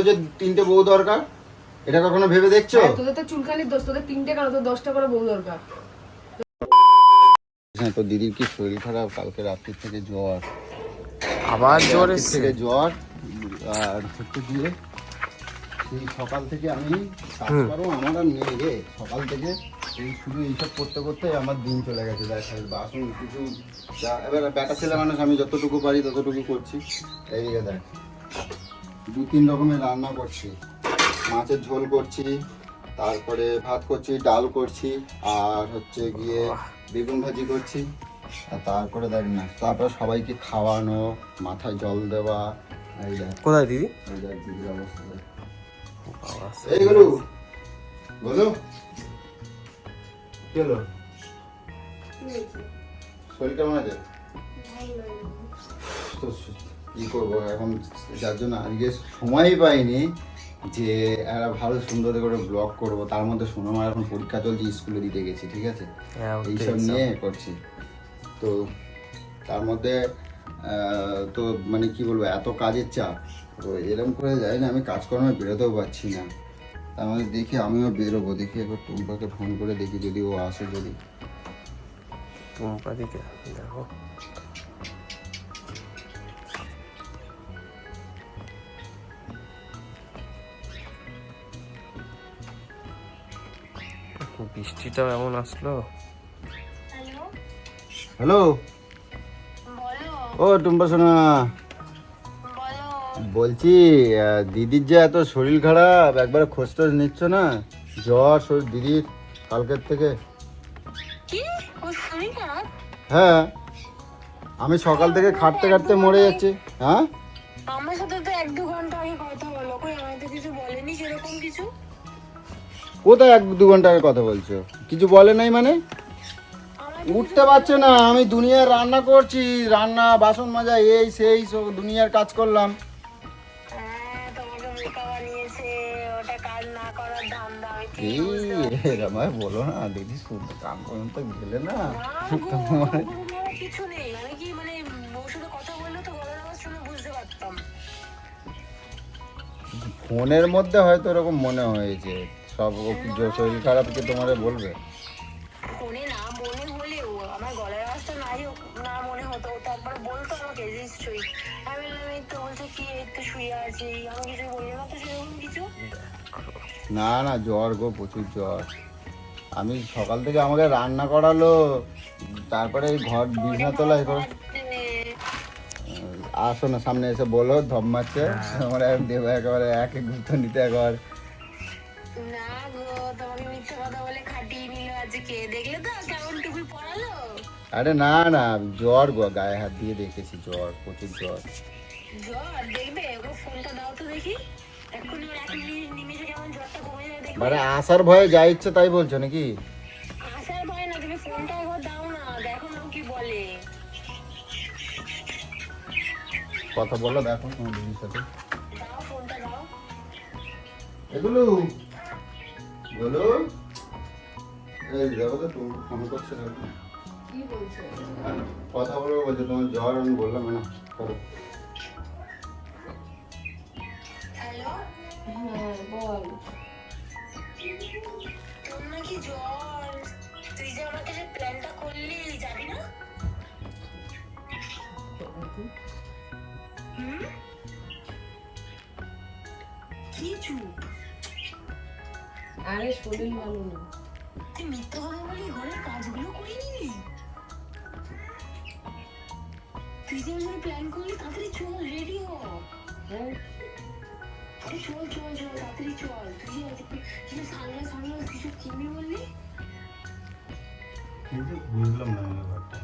যে তিনটে বউ দরকার, এটা কখনো ভেবে দেখছো? তোদের তো চুলকানির দোষ, তোদের তিনটে কেন, তোর 10টা করে বউ দরকার। হ্যাঁ, তো দিদির কি শরীর খারাপ, কালকে রাত্রি থেকে জ্বর, আবার জ্বর রাত্রি এসছে। থেকে জ্বর। আর হচ্ছে গিয়ে সেই সকাল থেকে আমি কাজ করবো, আমার আর নেই রে। সকাল থেকে এই শুধু এইসব করতে করতে আমার দিন চলে গেছে। দেখ বাসন কিছু এবার বেটা ছেলে মানুষ, আমি যতটুকু পারি ততটুকু করছি। এইদিকে দেখ 2-3 রকমের রান্না করছি, মাছের ঝোল করছি, তারপরে ভাত করছি, ডাল করছি, আর হচ্ছে গিয়ে বেগুন ভাজি করছি। আর তারপরে দেখ না, তারপরে সবাইকে খাওয়ানো, মাথায় জল দেওয়া। এই দেখ কোথায় দিদি? এই দেখ দিদির অবস্থা দেখ। এই গুলো বলো কি হলো, শরীর কেমন আছে? তো কি করবো এখন, যার জন্য আজকে সময়ই পাইনি যে একটা ভালো সুন্দর করে ব্লগ করব। তার মধ্যে শোনো, আমার এখন পরীক্ষা চলছে, স্কুলে দিতে গেছি, ঠিক আছে, এইসব নিয়ে করছি। তো তার মধ্যে তো মানে কি বলবো, এত কাজের চাপ, তো এরকম করে যাই না, আমি কাজকর্মে বেরোতেও পারছি না। তার মধ্যে দেখি আমিও বেরোবো, দেখি একবার টুম্পাকে ফোন করে দেখি যদি ও আসে। যদি টুম্পা দিকে দেখো, বৃষ্টিটাও এমন আসলো। হ্যালো, ও টুম্পা শোনা, বলছি দিদির যে এত শরীর খারাপ, একবার খোঁজ টোজ নিচ্ছ না? জ্বর শরীর দিদির কালকের থেকে। হ্যাঁ, আমি সকাল থেকে খাটতে খাটতে মরে যাচ্ছি। হ্যাঁ, আমার সাথে তো 1-2 ঘন্টা আগে কথা হলো, কই আমায় তো কিছু বলেনি সেরকম কিছু। কোথায় 1-2 ঘন্টা আগে কথা বলছো? কিছু বলে নাই মানে? উঠতে পারছে না, আমি দুনিয়ার রান্না করছি, রান্না বাসন মাজা এই সেই সব দুনিয়ার কাজ করলাম। হ্যাঁ, তোমাকে বোকা বানিয়েছে, ওটা কাজ না করার ধান্দা। এই আমায় বলো না দিদি, শুনতে কাম করতে গেলে না কিছু নেই, আমি কি মানে ওর সাথে কথা বললে তো গলার আওয়াজ শুনে বুঝতে পারতাম। ফোনের মধ্যে হয়তো এরকম মনে হয়েছে, সব শরীর খারাপ কি তোমারে বলবে? ফোনে না মনে হলেও আমার গলার আওয়াজটা না মনে হতো, ও তো একবার বলতো আমাকে নিশ্চয়ই। আমি বললাম এই তো, বলছে কি এই তো শুয়ে আছি, আমি কিছু বললাম না তো সেরকম কিছু। না না, জ্বর গো, প্রচুর জ্বর। আমি সকাল থেকে আমাকে রান্না করালো, তারপরে এই ঘর বিছনা তোলা করে। আসো না সামনে এসে বলো, ধপ মারছে আমার, দেবো একেবারে এক এক গুরুত্ব নিতে একবার। না গো, তোমাকে মিথ্যে কথা বলে খাটিয়ে নিল আজকে, দেখলে তো কেমন টুপি পরালো। আরে না না, জ্বর গো, গায়ে হাত দিয়ে দেখেছি, জ্বর, প্রচুর জ্বর। জ্বর দেখবে, ওকে ফোনটা দাও তো দেখি, এক্ষুনি ওর 1 নিমিষে কেমন জ্বরটা কমে যায় দেখবে। মানে আসার ভয়ে যা ইচ্ছে তাই বলছো নাকি? আসার ভয় না, তুমি ফোনটা একবার দাও না, দেখো না ও কি বলে। কথা বলো, দেখো তোমার দিদির সাথে। দাও ফোনটা দাও। এগুলো বলো, এই দেখো তো তুমি ফোন করছে না, কি বলছে? কথা বলবো বলছে, তোমার জ্বর, আমি বললাম না করো। হ্যালো, হ্যাঁ বল। তোর নাকি জ্বর, তুই যে আমাকে যে প্ল্যানটা করলি, যাবি না? হুম, কি চুপ? আরে শরীর ভালো না। তুই মিথ্যা কথা বলি ঘরের কাজগুলো করে নিলি? তুই যে আমাকে প্ল্যান করলি, তাড়াতাড়ি চল, রেডি হ। হ্যাঁ, আরে চল চল চল, তাড়াতাড়ি চল। তুই যে সানগ্লাস কিছু কিনবি বললি? কিন্তু বুঝলাম না আমি ব্যাপারটা।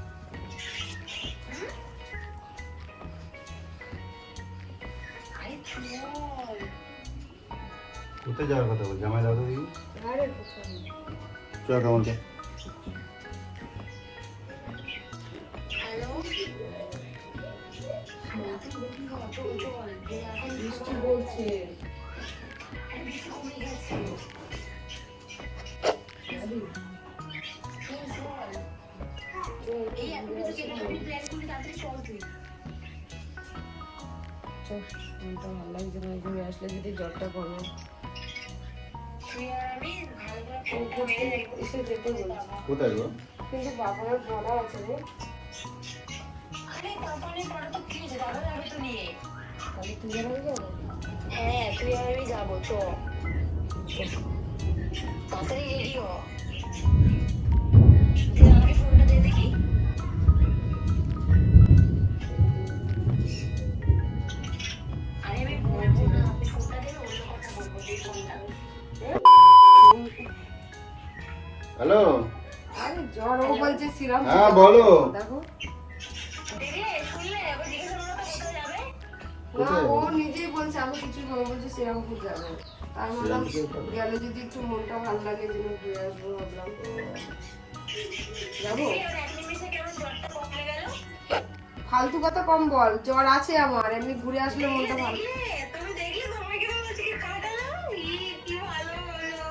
আরে চল। কোথায় যাওয়ার কথা বলছি, আমায় দাও তো দিদি। আরে কোথায়? চল কেমন চল। হ্যালো, চল চল, এখন বৃষ্টি বলছে। বৃষ্টি কমে গেছে। চল চল, এই এখন থেকে প্ল্যান করলি, তাড়াতাড়ি চল তুই। মনটা ভালো লাগছে না, ঘুরে আসলে যদি জ্বরটা কমে। তুই আর আমি ভালো করে ও ঘুরতে এসে যেতে বলছি, কোথায় গো? কিন্তু বাবার পড়া আছে রে। আরে তারপরে পড়া তো কি হয়েছে, দাদা যাবে তো নিয়ে। তাহলে তুই আর আমি যাবো। হ্যাঁ তুই আর আমি যাবো, চ তাড়াতাড়ি রেডি হ। তুই আমাকে ফোনটা দে দেখি। আরে আমি বলবো না, আপনি ফোনটা দেবে, অন্য কথা বলবো, যে ফোনটা। হ্যালো, আরে জ্বর, ও বলছে সিরাম। হ্যাঁ বলো। দেখো দেখলে শুনলে এবার জিজ্ঞাসা করো তো কোথায় যাবে। না, ও নিজেই বলছে, আমি কিছু বলছে শ্রীরামপুর যাবে। তার বললাম গেলে যদি একটু মনটা ভালো লাগে, যেন ঘুরে আসবো ভাবলাম। যাবো? এবার এক নিমিষে কেমন জ্বরটা কমে গেল। ফালতু কথা কম বল, জ্বর আছে আমার, এমনি ঘুরে আসলে মনটা ভালো। তুমি দেখলে তোমাকে কেমন বলছে কি কাটালাম, কি ভালো হলো।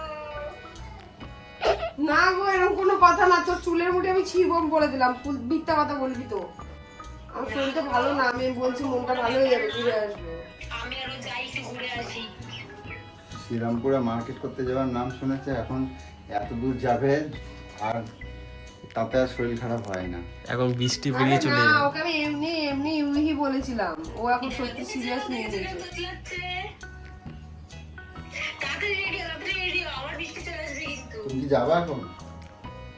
না গো, এরকম কোনো কথা না, তোর চুলের মুঠে আমি ছিঁড়বম বলে দিলাম, মিথ্যা কথা বলবি তো। আমার শরীরটা ভালো না, আমি বলছি মনটা ভালো হয়ে যাবে, ঘুরে আসবো। আমি আরো যাই একটু ঘুরে আসি। শ্রীরামপুরে মার্কেট করতে যাওয়ার নাম শুনেছে, এখন এত দূর যাবে আর তাতে আর শরীর খারাপ হয় না। এখন বৃষ্টি আরে পড়িয়ে চলে না, যাবে। ওকে আমি এমনি এমনি ইউহি বলেছিলাম, ও এখন সত্যি সিরিয়াস নিয়ে নিয়েছে। তাড়াতাড়ি রেডি হও, তাড়াতাড়ি রেডি হও, আমার বৃষ্টি চলে আসবে কিন্তু। তুমি কি যাবে এখন?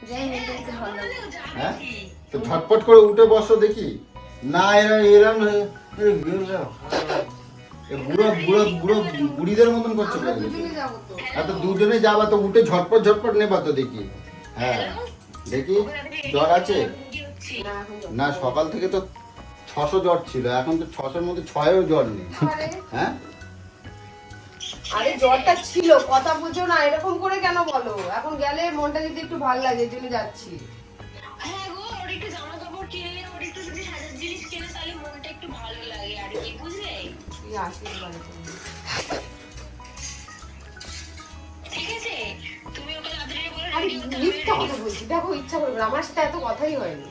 যাই মনটা একটু ভালো লাগে। হ্যাঁ, তো ঝটপট করে উঠে বসো দেখি। না এরম বুড়ো বুড়ো বুড়ো বুড়িদের মতন করছো আমরা কেন? দুজনে যাবো তো। এত দুজনে যাবা তো উঠে ঝটপট ঝটপট নেবা তো দেখি। হ্যাঁ দেখি, জ্বর আছে? কি হচ্ছে? না, এখন যাবো। না সকাল থেকে তো 600 জ্বর ছিল, এখন তো 600-র মধ্যে 6-ও জ্বর নেই। আরে, হ্যাঁ আরে জ্বরটা ছিল, কথা বুঝো না, এরকম করে কেন বলো? এখন গেলে মনটা যদি একটু ভালো লাগে, এই জন্য যাচ্ছি। হ্যাঁ গো, ওর একটু জামা কাপড় কিনে, ওর একটু যদি সাজার জিনিস কিনে, তাহলে মনটা একটু ভালো লাগে আর কি, বুঝলে? তুই আসিস বাড়িতে। ঠিক আছে, তুমি ওকে তাড়াতাড়ি বলে আরে রেডি হতে মিথ্যা হবে। কথা বলছি, দেখো ইচ্ছা করবে না, আমার সাথে এত কথাই হয়নি।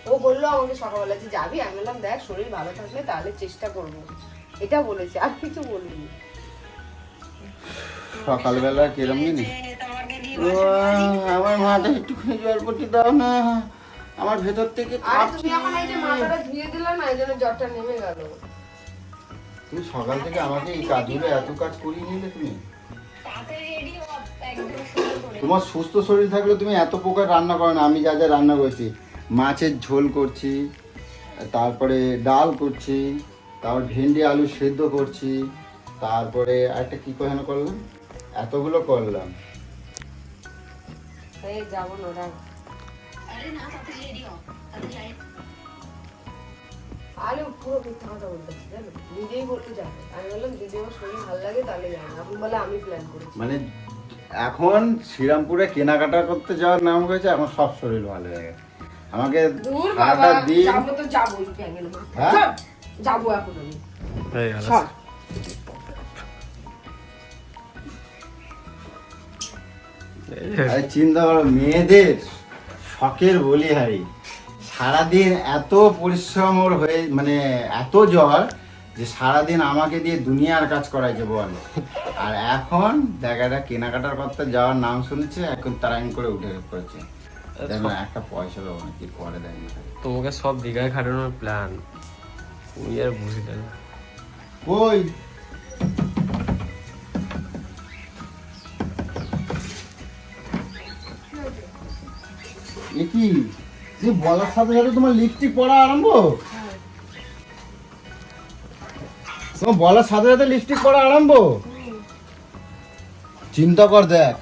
ও বললো আমাকে সকালবেলা যে যাবি, আমি বললাম দেখ শরীর ভালো থাকলে তাহলে চেষ্টা করবো, এটা বলেছি, আর কিছু বলিনি। সকালবেলা কিরম জানিস? তোমাকে দিয়ে আমার মাথা একটুখানি জল পড়তে দাও না, আমার ভেতর থেকে আর তুমি এখন এই যে মাথাটা ধুয়ে দিলে না, এই জন্য জ্বরটা নেমে গেল। তুমি সকাল থেকে আমাকে এই কাজগুলো এত কাজ করিয়ে নিলে তুমি। তাড়াতাড়ি রেডি হও, একদম সুন্দর করে। তোমার সুস্থ শরীর থাকলে তুমি এত প্রকার রান্না করো না। আমি যা যা রান্না করছি, মাছের ঝোল করছি, তারপরে ডাল করছি, তারপর ভেন্ডি আলু সেদ্ধ করছি, তারপরে একটা কি যেন করলাম, এতগুলো করলাম। এই যাবো না, রাখ। আরে না, তাড়াতাড়ি রেডি হও, তাড়াতাড়ি। আরে পুরো মিথ্যা কথা বলতেছি, জানো, নিজেই বলতে যাবে। আমি বললাম যদি আমার শরীর ভালো লাগে তাহলে যাবো, এখন বলে আমি প্ল্যান করেছি। মানে এখন শ্রীরামপুরে কেনাকাটা করতে যাওয়ার নাম হয়েছে, এখন সব শরীর ভালো হয়ে গেছে। আমাকে দূর বাবা, সারাটা দিন যাবো তো যাবোই, প্যাঙ্গেল মা। হ্যাঁ? চল, যাবো এখন আমি। হয়ে গেল। চল। আরে চিন্তা করো, মেয়েদের শখের বলিহারি, সারাদিন এত পরিশ্রম ওর হয়ে, মানে এত জ্বর যে সারাদিন আমাকে দিয়ে দুনিয়ার কাজ করাইছে বল। আর এখন জায়গাটা কেনাকাটার করতে যাওয়ার নাম শুনেছে, এখন তারাইন করে উঠে পড়েছে। দেখো একটা পয়সা দেবো না, কি করে দেয় না। তোমাকে সব দীঘায় খাটানোর প্ল্যান, তুমি আর বুঝলে না। ওই এ কি যে বলার সাথে সাথে তোমার লিপস্টিক পরা আরম্ভ? তোমার বলার সাথে সাথে লিপস্টিক পরা আরম্ভ? চিন্তা কর, দেখ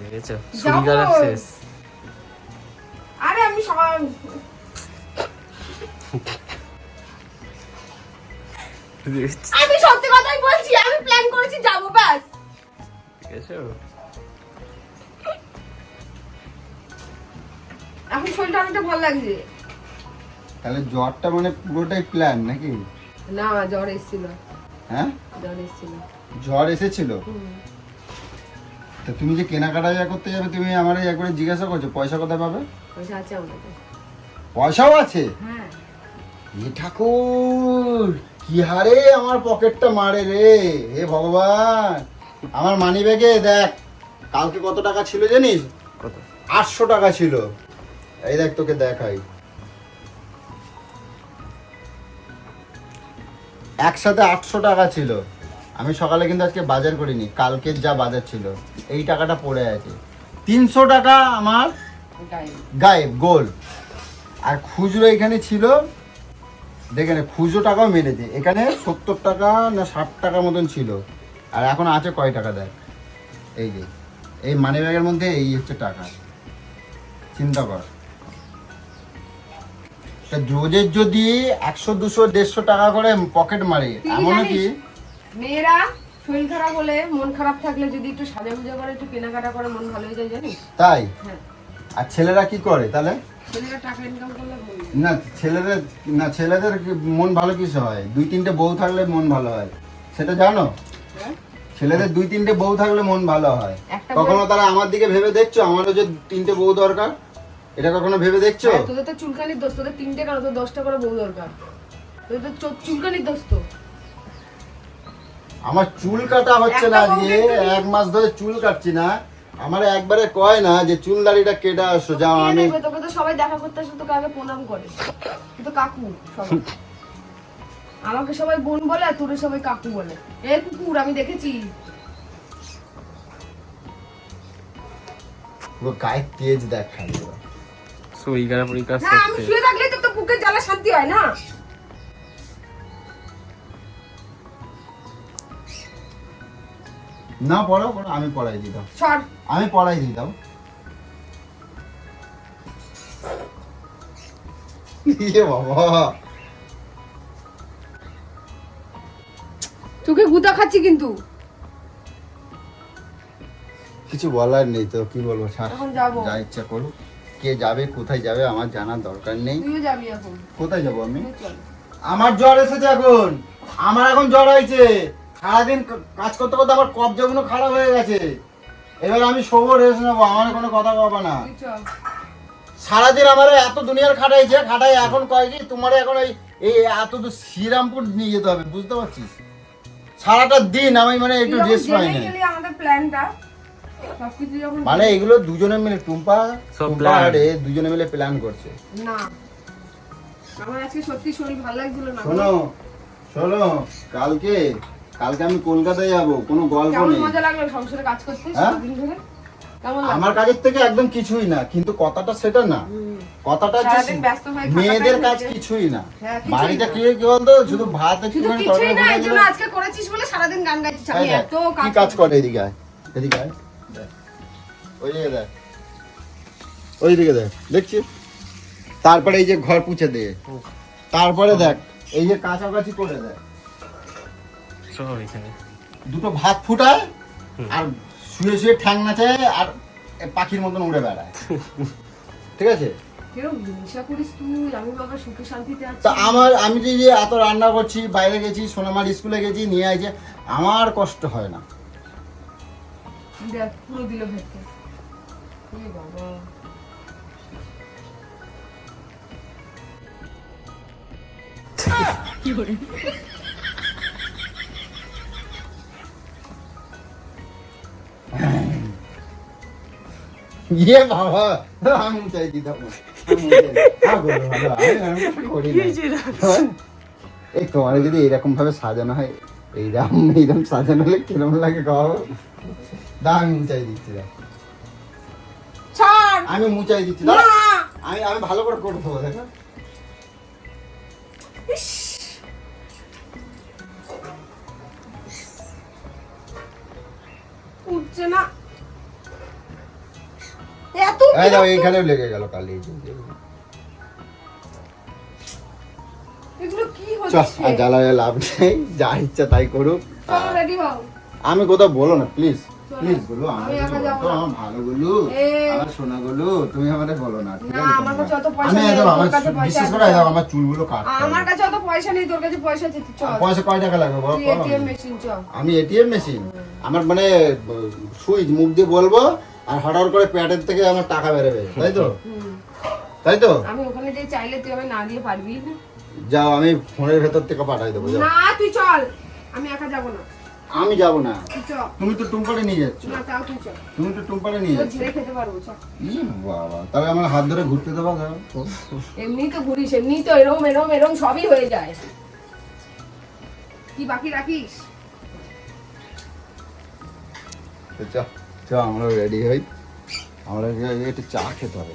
দেখেছো, যাবো। সুরিগার শেষ। আরে আমি সবাই আমি সত্যি কথাই বলছি, আমি প্ল্যান করেছি যাবো, ব্যাস। দেখেছো, এখন শরীরটা অনেকটা ভালো লাগছে। তাহলে জ্বরটা মানে পুরোটাই প্ল্যান নাকি? না, জ্বর এসেছিল, হ্যাঁ জ্বর এসেছিল। জ্বর এসেছিল? তা তুমি যে কেনাকাটা যা করতে যাবে, তুমি আমার একবারে জিজ্ঞাসা করছো পয়সা কোথায় পাবে? পয়সা আছে আমার কাছে। পয়সাও আছে? হ্যাঁ। এ ঠাকুর কি হারে আমার পকেটটা মারে রে, হে ভগবান। আমার মানি ব্যাগে দেখ কালকে কত টাকা ছিল জানিস? কত? 800 টাকা ছিল। এই দেখ তোকে দেখাই, একসাথে 800 টাকা ছিল। আমি সকালে কিন্তু আজকে বাজার করিনি, কালকের যা বাজার ছিল এই টাকাটা পড়ে আছে। 300 টাকা আমার গায়েব গোল। আর খুচরো এখানে ছিল, দেখে নে খুচরো টাকাও মেরেছে। এখানে 70 টাকা না 60 টাকা মতন ছিল। আর এখন আছে কয় টাকা দেখ, এই যে এই মানি ব্যাগের মধ্যে এই হচ্ছে টাকা। চিন্তা কর, তা রোজের যদি 100 200 150 টাকা করে পকেট মারে, তুই এমনও কি জানিস, মেয়েরা শরীর খারাপ হলে মন খারাপ থাকলে যদি একটু সাজাগুজা করে একটু কেনাকাটা করে মন ভালো হয়ে যায় জানিস? তাই? হ্যাঁ, আর ছেলেরা কি করে তাহলে? ছেলেরা টাকা ইনকাম করলে মন ভালো। না ছেলেদের মন ভালো কিসে হয়? 2-3টে বউ থাকলে মন ভালো হয়, সেটা জানো? হ্যাঁ? ছেলেদের 2-3টে বউ থাকলে মন ভালো হয়। একটা কখনো তারা আমার দিকে ভেবে দেখছো আমারও যে 3টে বউ দরকার? এটা কখনো ভেবে দেখছো? হ্যাঁ, তোদের তো চুলকানির দোষ, তোদের 3টে কেন, তোর 10টা করে বউ দরকার। তোদের তো চুলকানির দোষ তো। আমার চুল কাটা হচ্ছে না আজকে, 1 মাস ধরে চুল কাটছি না। আমার একবারে কয় না যে চুল দাড়িটা কেটে আসো, যাও। কে আমি দেখবে? তোকে তো সবাই দেখা করতে আসে, তোকে আগে প্রণাম করে। তুই তো কাকু সবাই। আমাকে সবাই বোন বলে আর তোরে সবাই কাকু বলে। এ কুকুর, আমি দেখেছি। পুরো গায়ের তেজ দেখ খালি। সইকারা পরীক্ষা না, আমি শুয়ে থাকলে তো তোর বুকের জ্বালা শান্তি হয় না। না পড়াও, আমি পড়াই দিই, দাও। সর। আমি পড়াই দিই, দাও। ইয়ে বাবা, তোকে গুতা খাচ্ছি কিন্তু। কিছু বলার নেই তো, কি বলবো, ছাড়। এখন যাবো। যা ইচ্ছা করুক। কে যাবে কোথায় যাবে আমার জানার দরকার নেই। তুইও যাবি এখন। কোথায় যাবো আমি? তুই চল। আমার জ্বর এসেছে এখন, আমার এখন জ্বর হয়েছে। সারাদিন কাজ করতে করতে আমার কবজাগুলো খারাপ হয়ে গেছে। এবার আমি শোবো, রেস্ট নেবো, আমার কোনো কথা বলবো না। তুই চল। সারাদিন আমার এত দুনিয়ার খাটাই এখন কয় কি তোমার এখন এই এত তো শ্রীরামপুর নিয়ে যেতে হবে, বুঝতে পারছিস? সারাটা দিন আমি মানে একটু তুই যখন রেস্ট পাই জেনে না। গেলি আমাদের প্ল্যানটা, সবকিছু যখন মানে এগুলো দুজনে মিলে টুম্পা সব টুম্পা plan। আরে দুজনে মিলে প্ল্যান করছে। না, আমার আজকে সত্যি শরীর ভালো লাগছিল না। শোনো কালকে আমি কলকাতায় যাব, কোনো গল্প কেমন নেই। মজা লাগলো সংসারে কাজ করতে হ্যাঁ? সারাদিন ধরে? কেমন লাগলো? আমার কাজের থেকে একদম কিছুই না, কিন্তু কথাটা সেটা না। কথাটা হচ্ছে সারাদিন ব্যস্ত হয়ে থাকাটাই মেয়েদের কাজ হচ্ছে। কিছুই না। হ্যাঁ, কিছুই বাড়িতে না। কি বলতো, শুধু ভাত শুধু একটুখানি কিছুই না, তরকারি এর জন্য করে আজকে করেছিস বলে সারাদিন গান গাইছিস। আমি এই দেখ, এত কি কাজ করে, এদিকে আয়, এদিকে আয়, দেখ। ওইদিকে দেখ, ওইদিকে দেখ, দেখছিস? তারপরে এই যে ঘর পুছে দে, তারপরে দেখ এই যে কাঁচাকাচি করে দেয়, সব এখানে। দুটো ভাত ফুটায় আর শুয়ে শুয়ে ঠ্যাং নাচায় আর পাখির মতন উড়ে বেড়ায়। ঠিক আছে? কেউ হিংসা করিস তুই, আমি বাবা সুখে শান্তিতে আছি। তা আমি যে এত রান্না করছি, বাইরে গেছি, সোনামার স্কুলে গেছি, নিয়ে আসছে, আমার কষ্ট হয় না। দেখ পুরো দিল ভেতরে। এই বাবা, ইয়ে বাবা, আমি চাই দিতাম না। এই তোমার যদি এইরকম ভাবে সাজানো হয়, এইরকম সাজানো হলে কিরম লাগে খাওয়াবো। আমি মুচাই দিচ্ছি, ছাড়। আমি মুচাই দিচ্ছি, না। আমি ভালো করে করে দেবো, দেখো। ইস, উঠছে না। এত এই দাও, এইখানেও লেগে গেল কালি। এগুলো কি চল, হচ্ছে? আর জ্বালায় লাভ নেই, যা ইচ্ছা তাই করুক। চলো রেডি হও। আমি কোথাও বলো না, প্লিজ চলো। প্লিজ বলো, আমি একা যাবো না। আমার ভালো গুলো, এই। আমার সোনা গুলো, তুমি আমাদের বলো না, ঠিক না, আছে? আমার কাছে অত পয়সা আমি নেই, একদম তোর আমার কাছে পয়সা বিশেষ আছে, করে চল। একদম আমার চুলগুলো কাটতে হবে। আমার কাছে অত পয়সা নেই, তোর কাছে পয়সা আছে, তুই চল। পয়সা কয় টাকা লাগবে বলো? তুই এটিএম মেশিন চল। আমি এটিএম মেশিন, আমার মানে সুইচ মুখ দিয়ে বলবো আর হঠাৎ করে প্যাটের থেকে আমার টাকা বেরোবে, তাই তো? হুম। তাই তো? আমি ওখানে যে চাইলে তুই আমি না দিয়ে পারবি না। যাও, আমি ফোনের ভেতর থেকে পাঠাই দেবো, যাও। না তুই চল, আমি একা যাবো না, আমি যাবো না, তুই চল। তুমি তো টুম্পারে নিয়ে যাচ্ছ, না তাও তুই চল, তুমি তো টুম্পারে নিয়ে তোর যাচ্ছ। ঝেড়ে খেতে পারবো চল। ই বাবা, তবে আমার হাত ধরে ঘুরতে দেবা, দাও। এমনি তো ঘুরিস, এমনি তো এরম এরম এরম সবই হয়ে যায়। কি বাকি রাখিস? চ আমরা রেডি হই, আমরা একটু চা খেতে হবে।